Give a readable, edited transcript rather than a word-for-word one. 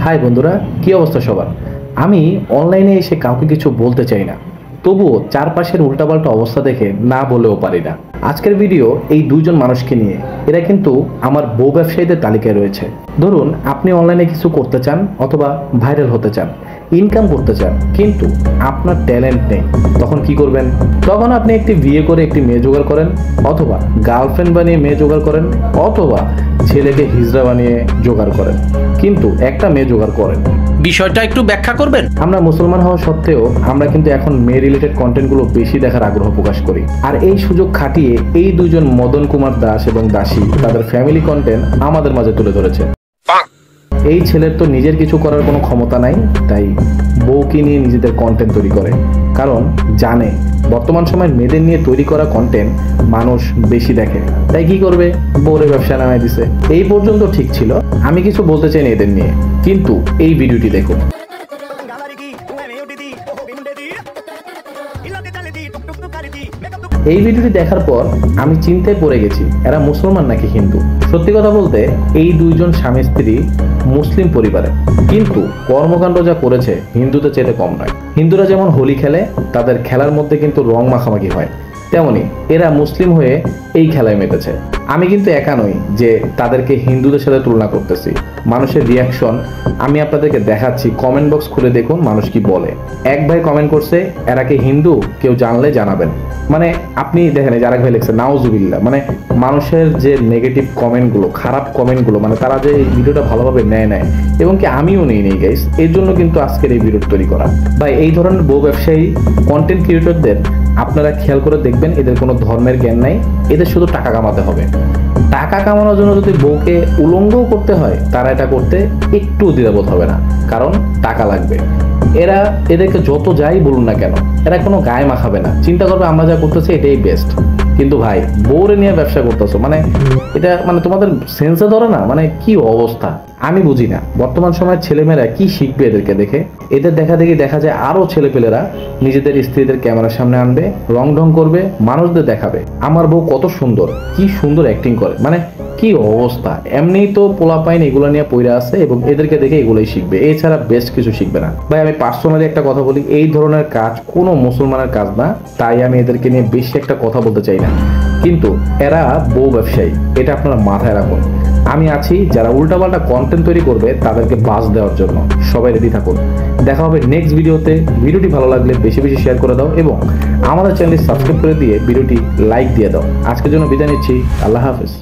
High বন্ধুরা, কি অবস্থা সবার? আমি অনলাইনে এসে কাউকে কিছু বলতে চাই না, তবুও চারপাশের উল্টাপাল্টা অবস্থা দেখে না বলেও পারি না। আজকের ভিডিও এই দুইজন মানুষকে নিয়ে। এরা কিন্তু আমার বউ ব্যবসায়ীদের তালিকায় রয়েছে। ধরুন আপনি অনলাইনে কিছু করতে চান অথবা ভাইরাল হতে চান, ইনকাম করতে চান, কিন্তু আপনার ট্যালেন্ট নেই। তখন কি করবেন? তখন আপনি একটি বিয়ে করে একটি মেয়ে জোগাড় করেন, অথবা গার্লফ্রেন্ড বানিয়ে মেয়ে জোগাড় করেন, অথবা ছেলেকে হিজড়া বানিয়ে জোগাড় করেন, কিন্তু একটা মেয়ে জোগাড় করেন। বিষয়টা একটু ব্যাখ্যা করবেন? আমরা মুসলমান হওয়া সত্ত্বেও আমরা কিন্তু এখন মেয়ে রিলেটেড কন্টেন্টগুলো বেশি দেখার আগ্রহ প্রকাশ করি। আর এই সুযোগ খাটিয়ে এই দুজন মদন কুমার দাস এবং দাসী তাদের ফ্যামিলি কন্টেন্ট আমাদের মাঝে তুলে ধরেছে। এই ছেলের তো নিজের কিছু করার কোনো ক্ষমতা নাই, তাই বউকে নিয়ে নিজেদের কন্টেন্ট তৈরি করে। কারণ জানে বর্তমান সময় মেয়েদের নিয়ে তৈরি করা কন্টেন্ট মানুষ বেশি দেখে, তাই কি করবে? বউরে ব্যবসা নামায় দিছে। এই পর্যন্ত ঠিক ছিল, আমি কিছু বলতে চাই না এদের নিয়ে, কিন্তু এই ভিডিওটি দেখুন। এই ভিডিওটি দেখার পর আমি চিন্তায় পড়ে গেছি, এরা মুসলমান নাকি হিন্দু। সত্যি কথা বলতে এই দুইজন স্বামী স্ত্রী মুসলিম পরিবারে, কিন্তু কর্মকাণ্ড যা করেছে হিন্দুদের চেয়ে কম নয়। হিন্দুরা যেমন হোলি খেলে, তাদের খেলার মধ্যে কিন্তু রং মাখামাখি হয়, তেমনি এরা মুসলিম হয়ে এই খেলায় মেতেছে। আমি কিন্তু একা নই যে তাদেরকে হিন্দুদের সাথে তুলনা করতেছি। মানুষের রিয়াকশন আমি আপনাদেরকে দেখাচ্ছি, কমেন্ট বক্স খুলে দেখুন মানুষ কি বলে। এক ভাই কমেন্ট করছে, এরা কি হিন্দু? কেউ জানলে জানাবেন। মানে আপনি দেখেন, যারা ভাই লিখছে নাউজুবিল্লাহ, মানে মানুষের যে নেগেটিভ কমেন্টগুলো, খারাপ কমেন্টগুলো, মানে তারা যে এই ভিডিওটা ভালোভাবে নেয় এবং কি আমিও নেই গাইস, এর জন্য কিন্তু আজকের এই ভিডিও তৈরি করা। ভাই এই ধরনের বউ ব্যবসায়ী কন্টেন্ট ক্রিয়েটরদের আপনারা খেয়াল করে দেখবেন, এদের কোনো ধর্মের জ্ঞান নাই, এদের শুধু টাকা কামাতে হবে। টাকা কামানোর জন্য যদি বউকে উলঙ্গও করতে হয়, তারা এটা করতে একটু দ্বিধাবোধ হবে না, কারণ টাকা লাগবে। এদেরকে যত যাই বলুন না কেন, এরা কোনো গায়ে মাখাবে না, চিন্তা করবে আমরা যা করতেছি এটাই বেস্ট। কিন্তু ভাই বউরে নিয়ে ব্যবসা করতেছো, মানে এটা মানে তোমাদের সেন্সে ধরে না? মানে কি অবস্থা আমি বুঝি না। বর্তমান সময়ের ছেলেমেয়েরা কি শিখবে এদেরকে দেখে? এদের দেখা দেখি দেখা যায় আরো ছেলেপেলেরা নিজেদের স্ত্রীদের ক্যামেরার সামনে আনবে, রং ঢং করবে, মানুষদের দেখাবে আমার বউ কত সুন্দর, কি সুন্দর অ্যাক্টিং করে। মানে কি অবস্থা! এমনিই তো পোলাপাইন এগুলো নিয়ে পইরা আছে এবং এদেরকে দেখে এগুলোই শিখবে, এছাড়া বেস্ট কিছু শিখবে না। ভাই আমি পার্সোনালি একটা কথা বলি, এই ধরনের কাজ কোনো মুসলমানের কাজ না, তাই আমি এদেরকে নিয়ে বেশি একটা কথা বলতে চাই না। কিন্তু এরা বউ ব্যবসায়ী, এটা আপনারা মাথায় রাখুন। আমি আছি যারা উল্টাপাল্টা কন্টেন্ট তৈরি করবে তাদেরকে বাস দেওয়ার জন্য। সবাই রেডি থাকুন, দেখা হবে নেক্সট ভিডিওতে। ভিডিওটি ভালো লাগলে বেশি বেশি শেয়ার করে দাও এবং আমাদের চ্যানেলটি সাবস্ক্রাইব করে দিয়ে ভিডিওটি লাইক দিয়ে দাও। আজকের জন্য বিদায় নিচ্ছি, আল্লাহ হাফেজ।